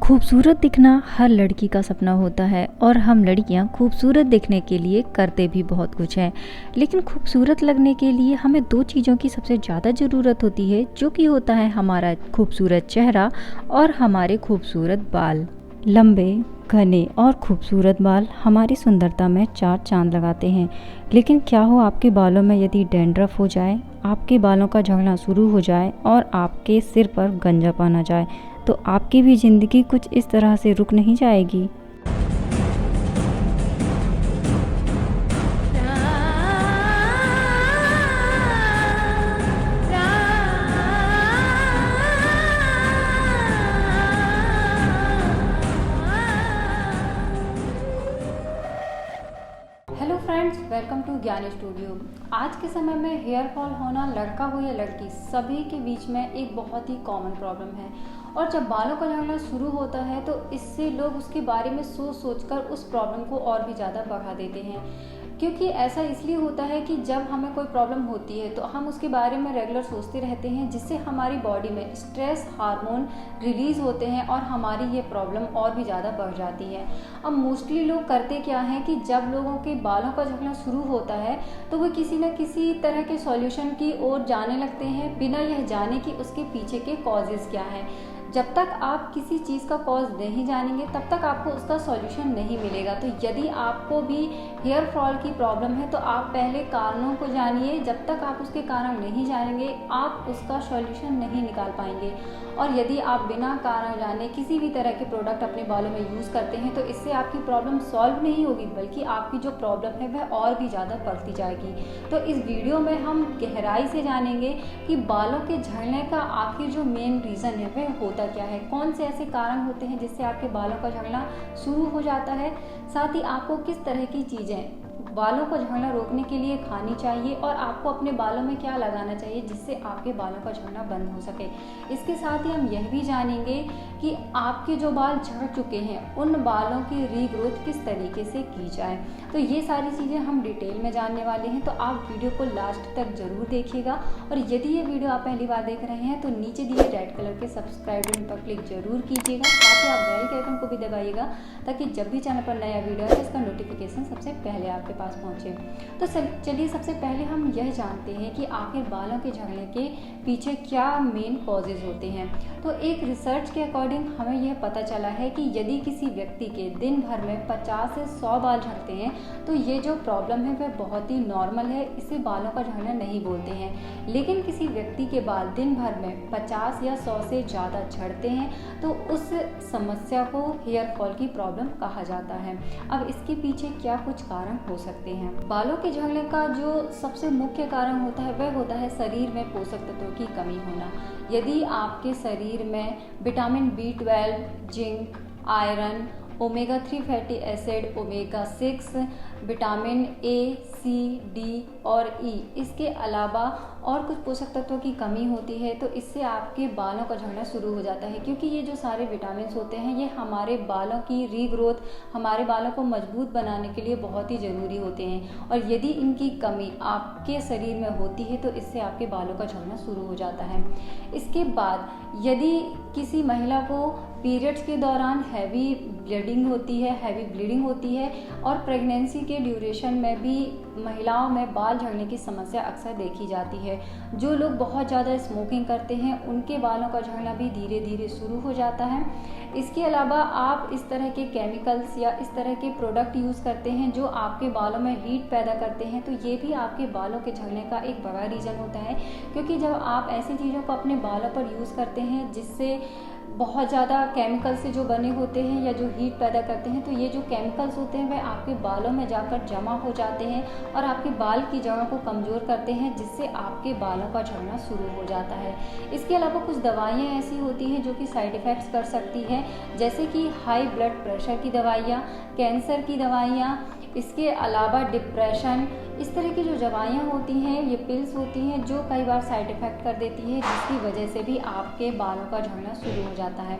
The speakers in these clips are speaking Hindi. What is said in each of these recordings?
खूबसूरत दिखना हर लड़की का सपना होता है और हम लड़कियां खूबसूरत दिखने के लिए करते भी बहुत कुछ हैं। लेकिन खूबसूरत लगने के लिए हमें दो चीज़ों की सबसे ज़्यादा ज़रूरत होती है, जो कि होता है हमारा खूबसूरत चेहरा और हमारे खूबसूरत बाल। लंबे, घने और खूबसूरत बाल हमारी सुंदरता में चार चांद लगाते हैं। लेकिन क्या हो आपके बालों में यदि डैंड्रफ हो जाए, आपके बालों का झड़ना शुरू हो जाए और आपके सिर पर गंजापन आ जाए, तो आपकी भी ज़िंदगी कुछ इस तरह से रुक नहीं जाएगी। हेलो फ्रेंड्स, वेलकम टू ज्ञान स्टूडियो। आज के समय में हेयर फॉल होना लड़का हो या लड़की सभी के बीच में एक बहुत ही कॉमन प्रॉब्लम है। और जब बालों का झड़ना शुरू होता है तो इससे लोग उसके बारे में सोच कर उस प्रॉब्लम को और भी ज़्यादा बढ़ा देते हैं। क्योंकि ऐसा इसलिए होता है कि जब हमें कोई प्रॉब्लम होती है तो हम उसके बारे में रेगुलर सोचते रहते हैं, जिससे हमारी बॉडी में स्ट्रेस हार्मोन रिलीज़ होते हैं और हमारी ये प्रॉब्लम और भी ज़्यादा बढ़ जाती है। अब मोस्टली लोग करते क्या हैं कि जब लोगों के बालों का झड़ना शुरू होता है तो वो किसी न किसी तरह के सॉल्यूशन की ओर जाने लगते हैं, बिना यह जाने कि उसके पीछे के कॉजेज़ क्या हैं। जब तक आप किसी चीज़ का कॉज नहीं जानेंगे तब तक आपको उसका सॉल्यूशन नहीं मिलेगा। तो यदि आपको भी हेयर फॉल की प्रॉब्लम है तो आप पहले कारणों को जानिए। जब तक आप उसके कारण नहीं जानेंगे आप उसका सॉल्यूशन नहीं निकाल पाएंगे। और यदि आप बिना कारण जाने किसी भी तरह के प्रोडक्ट अपने बालों में यूज़ करते हैं तो इससे आपकी प्रॉब्लम सॉल्व नहीं होगी, बल्कि आपकी जो प्रॉब्लम है वह और भी ज़्यादा बढ़ती जाएगी। तो इस वीडियो में हम गहराई से जानेंगे कि बालों के झड़ने का आखिर जो मेन रीज़न है वह होता क्या है, कौन से ऐसे कारण होते हैं जिससे आपके बालों का झड़ना शुरू हो जाता है, साथ ही आपको किस तरह की चीज़ें बालों को झड़ना रोकने के लिए खानी चाहिए और आपको अपने बालों में क्या लगाना चाहिए जिससे आपके बालों का झड़ना बंद हो सके। इसके साथ ही हम यह भी जानेंगे कि आपके जो बाल झड़ चुके हैं उन बालों की रीग्रोथ किस तरीके से की जाए। तो ये सारी चीज़ें हम डिटेल में जानने वाले हैं, तो आप वीडियो को लास्ट तक ज़रूर देखिएगा। और यदि ये वीडियो आप पहली बार देख रहे हैं तो नीचे दिए रेड कलर के सब्सक्राइब बटन पर क्लिक जरूर कीजिएगा, साथ ही आप बेल के आइकन को भी दबाइएगा ताकि जब भी चैनल पर नया वीडियो है इसका नोटिफिकेशन सबसे पहले आपके पास पहुंचे। तो चलिए सबसे पहले हम यह जानते हैं कि आखिर बालों के झड़ने के पीछे क्या मेन कॉजेज होते हैं। तो एक रिसर्च के अकॉर्डिंग हमें यह पता चला है कि यदि किसी व्यक्ति के दिन भर में 50 से 100 बाल झड़ते हैं तो ये जो प्रॉब्लम है वह बहुत ही नॉर्मल है, इसे बालों का झड़ना नहीं बोलते हैं। लेकिन किसी व्यक्ति के बाल दिन भर में 50 या 100 से ज़्यादा झड़ते हैं तो उस समस्या को हेयर फॉल की प्रॉब्लम कहा जाता है। अब इसके पीछे क्या कुछ कारण हो सकते हैं। बालों के झड़ने का जो सबसे मुख्य कारण होता है वह होता है शरीर में पोषक तत्वों की कमी होना। यदि आपके शरीर में vitamin B12, zinc, iron, omega 3 fatty acid, omega 6, vitamin A, C, D और E, इसके अलावा और कुछ पोषक तत्वों की कमी होती है तो इससे आपके बालों का झड़ना शुरू हो जाता है। क्योंकि ये जो सारे विटामिन होते हैं ये हमारे बालों की रीग्रोथ, हमारे बालों को मजबूत बनाने के लिए बहुत ही ज़रूरी होते हैं। और यदि इनकी कमी आपके शरीर में होती है तो इससे आपके बालों का झड़ना शुरू हो जाता है। इसके बाद यदि किसी महिला को पीरियड्स के दौरान हैवी ब्लीडिंग होती है और प्रेगनेंसी के ड्यूरेशन में भी महिलाओं में बाल झड़ने की समस्या अक्सर देखी जाती है। जो लोग बहुत ज़्यादा स्मोकिंग करते हैं उनके बालों का झड़ना भी धीरे धीरे शुरू हो जाता है। इसके अलावा आप इस तरह के केमिकल्स या इस तरह के प्रोडक्ट यूज़ करते हैं जो आपके बालों में हीट पैदा करते हैं तो ये भी आपके बालों के झड़ने का एक बड़ा रीज़न होता है। क्योंकि जब आप ऐसी चीज़ों को अपने बालों पर यूज़ करते हैं जिससे बहुत ज़्यादा केमिकल से जो बने होते हैं या जो हीट पैदा करते हैं तो ये जो केमिकल्स होते हैं वह आपके बालों में जाकर जमा हो जाते हैं और आपके बाल की जड़ों को कमज़ोर करते हैं, जिससे आपके बालों का झड़ना शुरू हो जाता है। इसके अलावा कुछ दवाइयाँ ऐसी होती हैं जो कि साइड इफ़ेक्ट्स कर सकती हैं, जैसे कि हाई ब्लड प्रेशर की दवाइयाँ, कैंसर की दवाइयाँ, इसके अलावा डिप्रेशन, इस तरह की जो दवाइयाँ होती हैं, ये पिल्स होती हैं जो कई बार साइड इफ़ेक्ट कर देती है, जिसकी वजह से भी आपके बालों का झड़ना शुरू हो जाता है।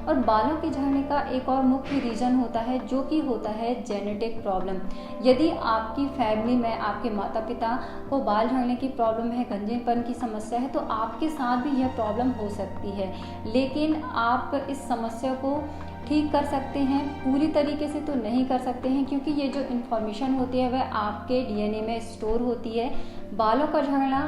और बालों के झड़ने का एक और मुख्य रीज़न होता है जो कि होता है जेनेटिक प्रॉब्लम। यदि आपकी फैमिली में आपके माता पिता को बाल झड़ने की प्रॉब्लम है, गंजेपन की समस्या है, तो आपके साथ भी यह प्रॉब्लम हो सकती है। लेकिन आप इस समस्या को ठीक कर सकते हैं, पूरी तरीके से तो नहीं कर सकते हैं क्योंकि ये जो इन्फॉर्मेशन होती है वह आपके डीएनए में स्टोर होती है। बालों का झड़ना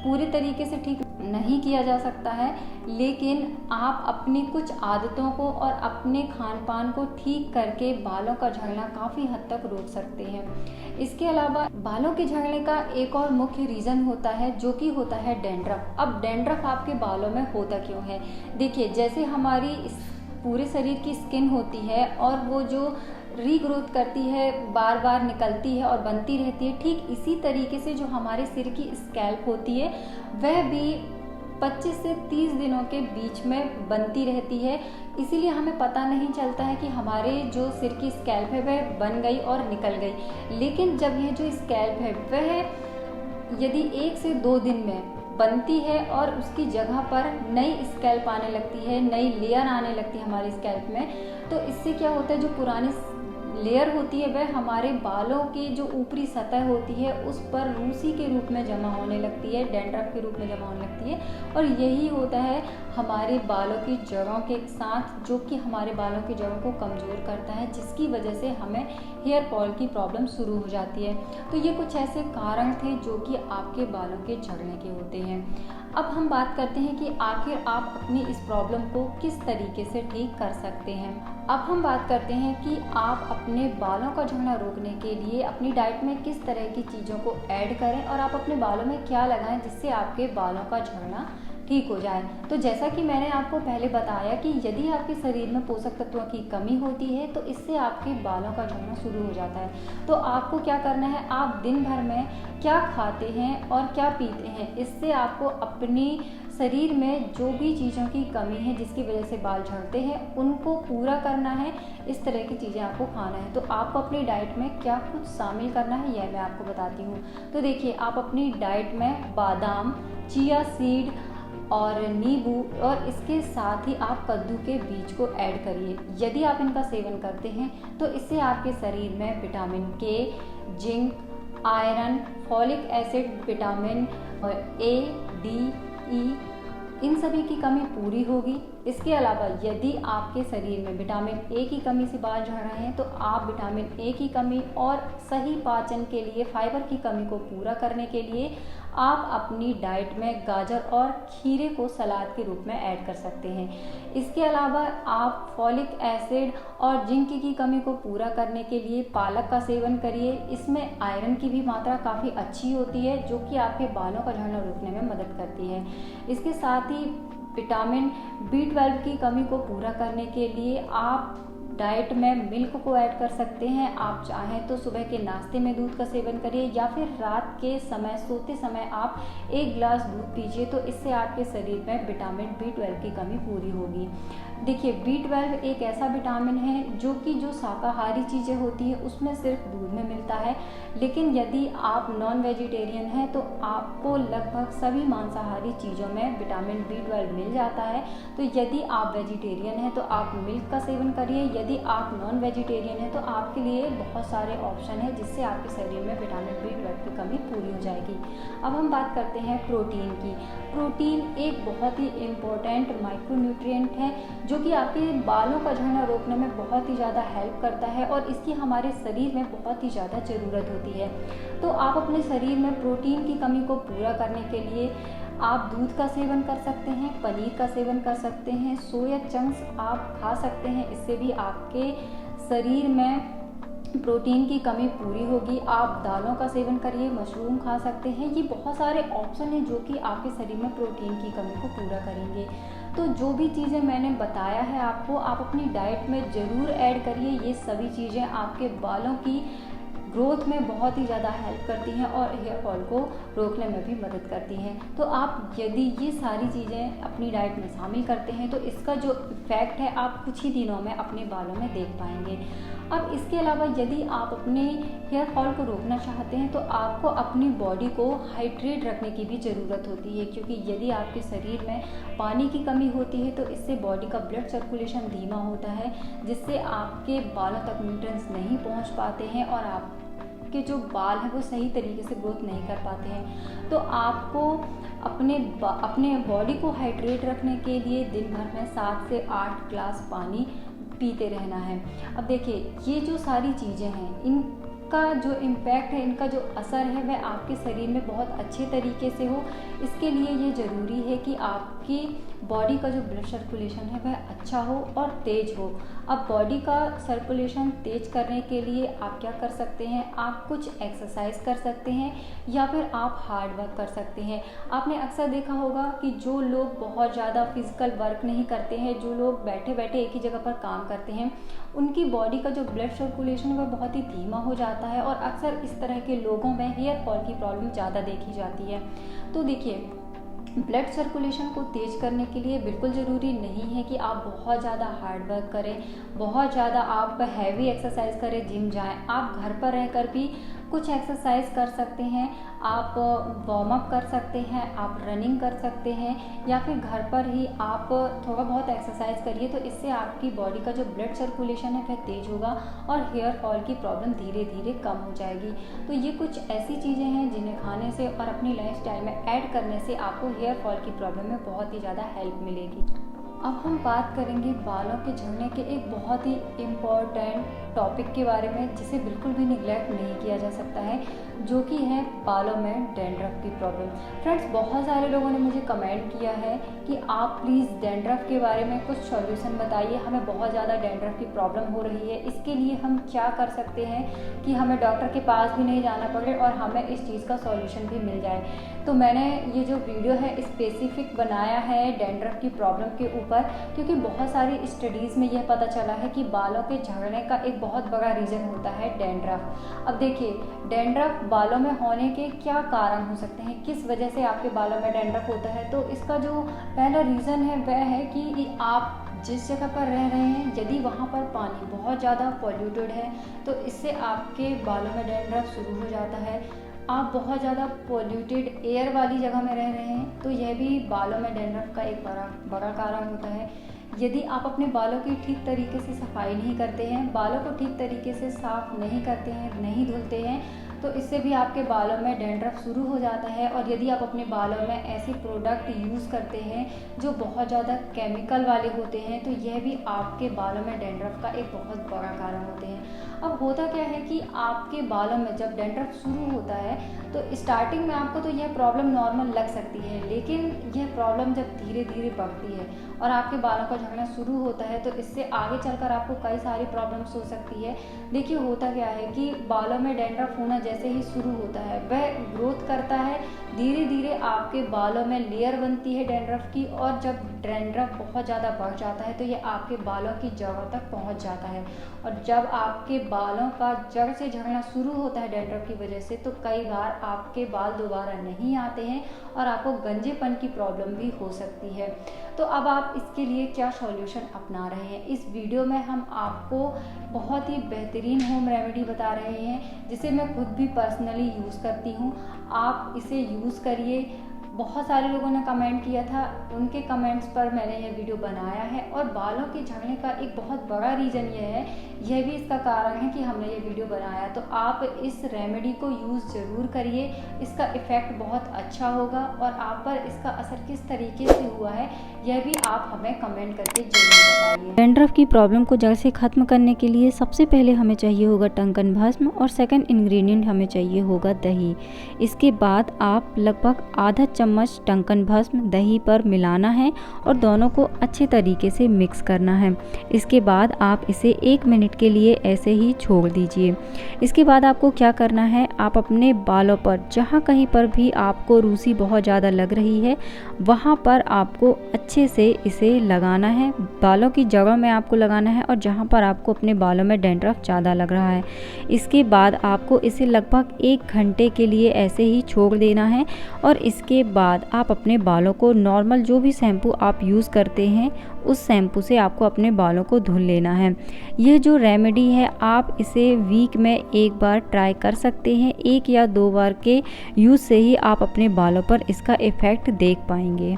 पूरी तरीके से ठीक नहीं किया जा सकता है, लेकिन आप अपनी कुछ आदतों को और अपने खान पान को ठीक करके बालों का झड़ना काफ़ी हद तक रोक सकते हैं। इसके अलावा बालों के झड़ने का एक और मुख्य रीज़न होता है जो कि होता है डैंड्रफ। अब डैंड्रफ आपके बालों में होता क्यों है? देखिए, जैसे हमारी पूरे शरीर की स्किन होती है और वो जो रीग्रोथ करती है, बार बार निकलती है और बनती रहती है, ठीक इसी तरीके से जो हमारे सिर की स्कैल्प होती है वह भी 25 से 30 दिनों के बीच में बनती रहती है। इसीलिए हमें पता नहीं चलता है कि हमारे जो सिर की स्कैल्प है वह बन गई और निकल गई। लेकिन जब यह जो स्कैल्प है वह यदि 1 से 2 दिन में बनती है और उसकी जगह पर नई स्कैल्प आने लगती है, नई लेयर आने लगती है हमारी स्कैल्प में, तो इससे क्या होता है, जो पुरानी लेयर होती है वह हमारे बालों की जो ऊपरी सतह होती है उस पर रूसी के रूप में जमा होने लगती है, डैंड्रफ के रूप में जमा होने लगती है। और यही होता है हमारे बालों की जड़ों के साथ, जो कि हमारे बालों की जड़ों को कमज़ोर करता है, जिसकी वजह से हमें हेयर फॉल की प्रॉब्लम शुरू हो जाती है। तो ये कुछ ऐसे कारण थे जो कि आपके बालों के झड़ने के होते हैं। अब हम बात करते हैं कि आखिर आप अपनी इस प्रॉब्लम को किस तरीके से ठीक कर सकते हैं। अब हम बात करते हैं कि आप अपने बालों का झड़ना रोकने के लिए अपनी डाइट में किस तरह की चीज़ों को ऐड करें और आप अपने बालों में क्या लगाएं जिससे आपके बालों का झड़ना ठीक हो जाए। तो जैसा कि मैंने आपको पहले बताया कि यदि आपके शरीर में पोषक तत्वों की कमी होती है तो इससे आपके बालों का झड़ना शुरू हो जाता है। तो आपको क्या करना है, आप दिन भर में क्या खाते हैं और क्या पीते हैं, इससे आपको अपनी शरीर में जो भी चीज़ों की कमी है जिसकी वजह से बाल झड़ते हैं उनको पूरा करना है। इस तरह की चीज़ें आपको खाना है। तो आपको अपनी डाइट में क्या कुछ शामिल करना है यह मैं आपको बताती हूँ। तो देखिए, आप अपनी डाइट में बादाम, चिया सीड और नींबू और इसके साथ ही आप कद्दू के बीज को ऐड करिए। यदि आप इनका सेवन करते हैं तो इससे आपके शरीर में vitamin K, zinc, iron, folic acid, vitamin A, D, E इन सभी की कमी पूरी होगी। इसके अलावा यदि आपके शरीर में विटामिन ए की कमी से बाल झड़ रहे हैं तो आप विटामिन ए की कमी और सही पाचन के लिए फाइबर की कमी को पूरा करने के लिए आप अपनी डाइट में गाजर और खीरे को सलाद के रूप में ऐड कर सकते हैं। इसके अलावा आप फॉलिक एसिड और जिंक की कमी को पूरा करने के लिए पालक का सेवन करिए। इसमें आयरन की भी मात्रा काफ़ी अच्छी होती है जो कि आपके बालों का झड़ना रोकने में मदद करती है। इसके साथ ही विटामिन B12 की कमी को पूरा करने के लिए आप डाइट में मिल्क को ऐड कर सकते हैं। आप चाहें तो सुबह के नाश्ते में दूध का सेवन करिए या फिर रात के समय सोते समय आप 1 गिलास दूध पीजिए, तो इससे आपके शरीर में विटामिन B12 की कमी पूरी होगी। देखिए, B12 एक ऐसा विटामिन है जो कि जो शाकाहारी चीज़ें होती है उसमें सिर्फ दूध में मिलता है, लेकिन यदि आप नॉन वेजिटेरियन हैं तो आपको लगभग सभी मांसाहारी चीज़ों में विटामिन B12 मिल जाता है। तो यदि आप वेजिटेरियन हैं तो आप मिल्क का सेवन करिए। यदि आप नॉन वेजिटेरियन हैं तो आपके लिए बहुत सारे ऑप्शन हैं जिससे आपके शरीर में विटामिन B12 की कमी पूरी हो जाएगी। अब हम बात करते हैं प्रोटीन की। प्रोटीन एक बहुत ही इम्पोर्टेंट माइक्रोन्यूट्रिएंट है जो कि आपके बालों का झड़ना रोकने में बहुत ही ज़्यादा हेल्प करता है और इसकी हमारे शरीर में बहुत ही ज़्यादा ज़रूरत होती है। तो आप अपने शरीर में प्रोटीन की कमी को पूरा करने के लिए आप दूध का सेवन कर सकते हैं, पनीर का सेवन कर सकते हैं, सोया चंक्स आप खा सकते हैं। इससे भी आपके शरीर में प्रोटीन की कमी पूरी होगी। आप दालों का सेवन करिए, मशरूम खा सकते हैं। ये बहुत सारे ऑप्शन हैं जो कि आपके शरीर में प्रोटीन की कमी को पूरा करेंगे। तो जो भी चीज़ें मैंने बताया है आपको, आप अपनी डाइट में ज़रूर ऐड करिए। ये सभी चीज़ें आपके बालों की ग्रोथ में बहुत ही ज़्यादा हेल्प करती हैं और हेयर फॉल को रोकने में भी मदद करती हैं। तो आप यदि ये सारी चीज़ें अपनी डाइट में शामिल करते हैं तो इसका जो इफ़ेक्ट है आप कुछ ही दिनों में अपने बालों में देख पाएंगे। अब इसके अलावा यदि आप अपने हेयर फॉल को रोकना चाहते हैं तो आपको अपनी बॉडी को हाइड्रेट रखने की भी ज़रूरत होती है, क्योंकि यदि आपके शरीर में पानी की कमी होती है तो इससे बॉडी का ब्लड सर्कुलेशन धीमा होता है, जिससे आपके बालों तक न्यूट्रिएंट्स नहीं पहुंच पाते हैं और आपके जो बाल हैं वो सही तरीके से ग्रोथ नहीं कर पाते हैं। तो आपको अपने बॉडी को हाइड्रेट रखने के लिए दिन भर में 7 से 8 ग्लास पानी पीते रहना है। अब देखिए, ये जो सारी चीज़ें हैं, इनका जो इम्पैक्ट है, इनका जो असर है, वह आपके शरीर में बहुत अच्छे तरीके से हो। इसके लिए ये ज़रूरी है कि आपकी बॉडी का जो ब्लड सर्कुलेशन है वह अच्छा हो और तेज़ हो। अब बॉडी का सर्कुलेशन तेज़ करने के लिए आप क्या कर सकते हैं, आप कुछ एक्सरसाइज कर सकते हैं या फिर आप हार्ड वर्क कर सकते हैं। आपने अक्सर देखा होगा कि जो लोग बहुत ज़्यादा फिजिकल वर्क नहीं करते हैं, जो लोग बैठे बैठे एक ही जगह पर काम करते हैं, उनकी बॉडी का जो ब्लड सर्कुलेशन है वह बहुत ही धीमा हो जाता है और अक्सर इस तरह के लोगों में हेयर फॉल की प्रॉब्लम ज़्यादा देखी जाती है। तो देखिए, ब्लड सर्कुलेशन को तेज़ करने के लिए बिल्कुल ज़रूरी नहीं है कि आप बहुत ज़्यादा हार्ड वर्क करें, बहुत ज़्यादा आप हैवी एक्सरसाइज करें, जिम जाएं। आप घर पर रहकर भी कुछ एक्सरसाइज कर सकते हैं, आप वार्म अप कर सकते हैं, आप रनिंग कर सकते हैं या फिर घर पर ही आप थोड़ा बहुत एक्सरसाइज करिए। तो इससे आपकी बॉडी का जो ब्लड सर्कुलेशन है वह तेज़ होगा और हेयर फॉल की प्रॉब्लम धीरे धीरे कम हो जाएगी। तो ये कुछ ऐसी चीज़ें हैं जिन्हें खाने से और अपनी लाइफस्टाइल में ऐड करने से आपको हेयर फॉल की प्रॉब्लम में बहुत ही ज़्यादा हेल्प मिलेगी। अब हम बात करेंगे बालों के झड़ने के एक बहुत ही इम्पॉर्टेंट टॉपिक के बारे में, जिसे बिल्कुल भी निगलेक्ट नहीं किया जा सकता है, जो कि है बालों में डैंड्रफ की प्रॉब्लम। फ्रेंड्स, बहुत सारे लोगों ने मुझे कमेंट किया है कि आप प्लीज़ डैंड्रफ के बारे में कुछ सॉल्यूशन बताइए, हमें बहुत ज़्यादा डैंड्रफ की प्रॉब्लम हो रही है, इसके लिए हम क्या कर सकते हैं कि हमें डॉक्टर के पास भी नहीं जाना पड़े और हमें इस चीज़ का सॉल्यूशन भी मिल जाए। तो मैंने ये जो वीडियो है स्पेसिफिक बनाया है डैंड्रफ की प्रॉब्लम के ऊपर, क्योंकि बहुत सारी स्टडीज़ में यह पता चला है कि बालों के झड़ने का एक बहुत बड़ा रीज़न होता है डैंड्रफ। अब देखिए, डैंड्रफ बालों में होने के क्या कारण हो सकते हैं, किस वजह से आपके बालों में डैंड्रफ होता है। तो इसका जो पहला रीज़न है वह है कि आप जिस जगह पर रह रहे हैं, यदि वहाँ पर पानी बहुत ज़्यादा पॉल्यूटेड है तो इससे आपके बालों में डैंड्रफ शुरू हो जाता है। आप बहुत ज़्यादा पॉल्यूटेड एयर वाली जगह में रह रहे हैं तो यह भी बालों में डैंड्रफ का एक बड़ा कारण होता है। यदि आप अपने बालों की ठीक तरीके से सफाई नहीं करते हैं, बालों को ठीक तरीके से साफ़ नहीं करते हैं, नहीं धुलते हैं, तो इससे भी आपके बालों में डैंड्रफ शुरू हो जाता है। और यदि आप अपने बालों में ऐसे प्रोडक्ट यूज़ करते हैं जो बहुत ज़्यादा केमिकल वाले होते हैं, तो यह भी आपके बालों में डैंड्रफ का एक बहुत बड़ा कारण होते हैं। अब होता क्या है कि आपके बालों में जब डैंड्रफ शुरू होता है तो स्टार्टिंग में आपको तो यह प्रॉब्लम नॉर्मल लग सकती है, लेकिन यह प्रॉब्लम जब धीरे धीरे बढ़ती है और आपके बालों का झड़ना शुरू होता है तो इससे आगे चलकर आपको कई सारी प्रॉब्लम्स हो सकती है। देखिए, होता क्या है कि बालों में डैंड्रफ होना जैसे ही शुरू होता है वह ग्रोथ करता है, धीरे धीरे आपके बालों में लेयर बनती है डैंड्रफ की, और जब डैंड्रफ बहुत ज़्यादा बढ़ जाता है तो ये आपके बालों की जड़ों तक पहुंच जाता है। और जब आपके बालों का जड़ से झड़ना शुरू होता है डैंड्रफ की वजह से, तो कई बार आपके बाल दोबारा नहीं आते हैं और आपको गंजेपन की प्रॉब्लम भी हो सकती है। तो अब आप इसके लिए क्या सॉल्यूशन अपना रहे हैं, इस वीडियो में हम आपको बहुत ही बेहतरीन होम रेमेडी बता रहे हैं, जिसे मैं खुद भी पर्सनली यूज़ करती हूँ। आप इसे यूज़ करिए। बहुत सारे लोगों ने कमेंट किया था, उनके कमेंट्स पर मैंने यह वीडियो बनाया है। और बालों के झड़ने का एक बहुत बड़ा रीज़न यह भी इसका कारण है कि हमने ये वीडियो बनाया। तो आप इस रेमेडी को यूज़ ज़रूर करिए, इसका इफ़ेक्ट बहुत अच्छा होगा और आप पर इसका असर किस तरीके से हुआ है यह भी आप हमें कमेंट करके ज़रूर बताइए। डैंड्रफ की प्रॉब्लम को जड़ से ख़त्म करने के लिए सबसे पहले हमें चाहिए होगा टंकन भस्म और सेकंड इंग्रेडिएंट हमें चाहिए होगा दही। इसके बाद आप लगभग आधा चम्मच टंकन भस्म दही पर मिलाना है और दोनों को अच्छे तरीके से मिक्स करना है। इसके बाद आप इसे 1 मिनट के लिए ऐसे ही छोड़ दीजिए। इसके बाद आपको क्या करना है, आप अपने बालों पर जहाँ कहीं पर भी आपको रूसी बहुत ज़्यादा लग रही है वहाँ पर आपको अच्छे से इसे लगाना है। बालों की जड़ों में आपको लगाना है और जहाँ पर आपको अपने बालों में डैंड्रफ ज़्यादा लग रहा है। इसके बाद आपको इसे लगभग 1 घंटे के लिए ऐसे ही छोड़ देना है और इसके बाद आप अपने बालों को नॉर्मल जो भी शैम्पू आप यूज़ करते हैं उस शैम्पू से आपको अपने बालों को धुल लेना है। यह जो रेमेडी है आप इसे वीक में 1 बार ट्राई कर सकते हैं। 1 या 2 बार के यूज़ से ही आप अपने बालों पर इसका इफ़ेक्ट देख पाएंगे।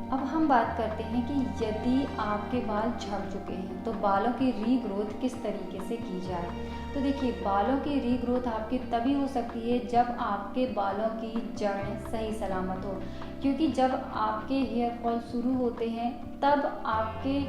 अब हम बात करते हैं कि यदि आपके बाल झड़ चुके हैं तो बालों की रीग्रोथ किस तरीके से की जाए। तो देखिए, बालों की रीग्रोथ आपकी तभी हो सकती है जब आपके बालों की जड़ें सही सलामत हो, क्योंकि जब आपके हेयर फॉल शुरू होते हैं तब आपके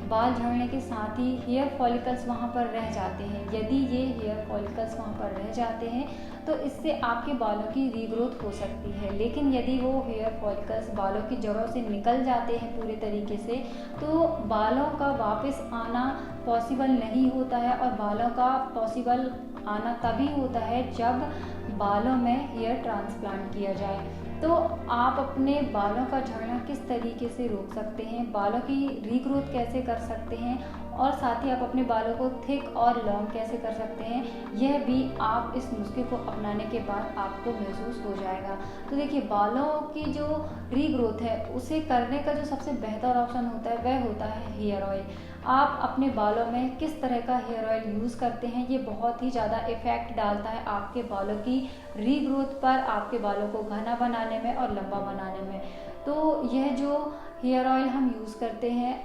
बाल झड़ने के साथ ही हेयर फॉलिकल्स वहाँ पर रह जाते हैं। यदि ये हेयर फॉलिकल्स वहाँ पर रह जाते हैं तो इससे आपके बालों की रीग्रोथ हो सकती है। लेकिन यदि वो हेयर फॉलिकल्स बालों की जड़ों से निकल जाते हैं पूरे तरीके से, तो बालों का वापस आना पॉसिबल नहीं होता है। और बालों का पॉसिबल आना तभी होता है जब बालों में हेयर ट्रांसप्लांट किया जाए। तो आप अपने बालों का झड़ना किस तरीके से रोक सकते हैं, बालों की रीग्रोथ कैसे कर सकते हैं, और साथ ही आप अपने बालों को थिक और लॉन्ग कैसे कर सकते हैं, यह भी आप इस नुस्खे को अपनाने के बाद आपको महसूस हो जाएगा। तो देखिए, बालों की जो रीग्रोथ है उसे करने का जो सबसे बेहतर ऑप्शन होता है वह होता है हेयर ऑयल। आप अपने बालों में किस तरह का हेयर ऑयल यूज़ करते हैं, ये बहुत ही ज़्यादा इफ़ेक्ट डालता है आपके बालों की रीग्रोथ पर, आपके बालों को घना बनाने में और लंबा बनाने में। तो यह जो हेयर ऑयल हम यूज़ करते हैं,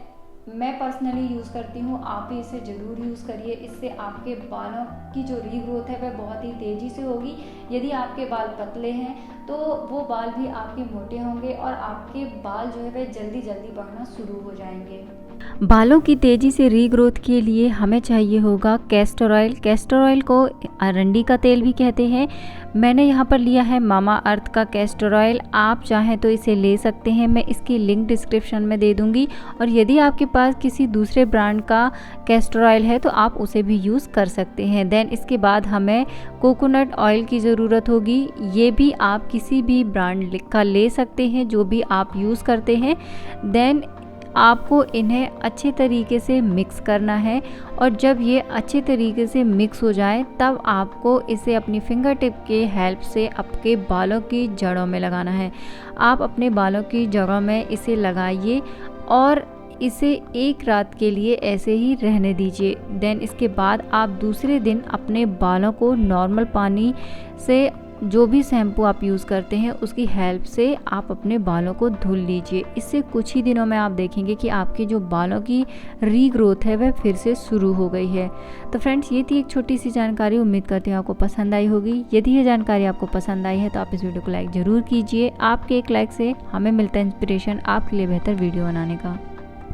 मैं पर्सनली यूज़ करती हूँ, आप भी इसे ज़रूर यूज़ करिए। इससे आपके बालों की जो रीग्रोथ है वह बहुत ही तेज़ी से होगी। यदि आपके बाल पतले हैं तो वो बाल भी आपके मोटे होंगे और आपके बाल जो है वह जल्दी जल्दी बढ़ना शुरू हो जाएंगे। बालों की तेज़ी से रीग्रोथ के लिए हमें चाहिए होगा कैस्टर ऑयल। कैस्टर ऑयल को अरंडी का तेल भी कहते हैं। मैंने यहाँ पर लिया है मामा अर्थ का कैस्टर ऑयल। आप चाहें तो इसे ले सकते हैं, मैं इसकी लिंक डिस्क्रिप्शन में दे दूँगी। और यदि आपके पास किसी दूसरे ब्रांड का कैस्टर ऑयल है तो आप उसे भी यूज़ कर सकते हैं। देन इसके बाद हमें कोकोनट ऑयल की ज़रूरत होगी। ये भी आप किसी भी ब्रांड का ले सकते हैं जो भी आप यूज़ करते हैं। देन आपको इन्हें अच्छे तरीके से मिक्स करना है, और जब ये अच्छे तरीके से मिक्स हो जाए तब आपको इसे अपनी फिंगर टिप के हेल्प से आपके बालों की जड़ों में लगाना है। आप अपने बालों की जड़ों में इसे लगाइए और इसे एक रात के लिए ऐसे ही रहने दीजिए। देन इसके बाद आप दूसरे दिन अपने बालों को नॉर्मल पानी से, जो भी शैम्पू आप यूज़ करते हैं उसकी हेल्प से आप अपने बालों को धुल लीजिए। इससे कुछ ही दिनों में आप देखेंगे कि आपके जो बालों की रीग्रोथ है वह फिर से शुरू हो गई है। तो फ्रेंड्स, ये थी एक छोटी सी जानकारी। उम्मीद करती हूँ आपको पसंद आई होगी। यदि ये जानकारी आपको पसंद आई है तो आप इस वीडियो को लाइक ज़रूर कीजिए। आपके एक लाइक से हमें मिलता है इंस्पिरेशन आपके लिए बेहतर वीडियो बनाने का।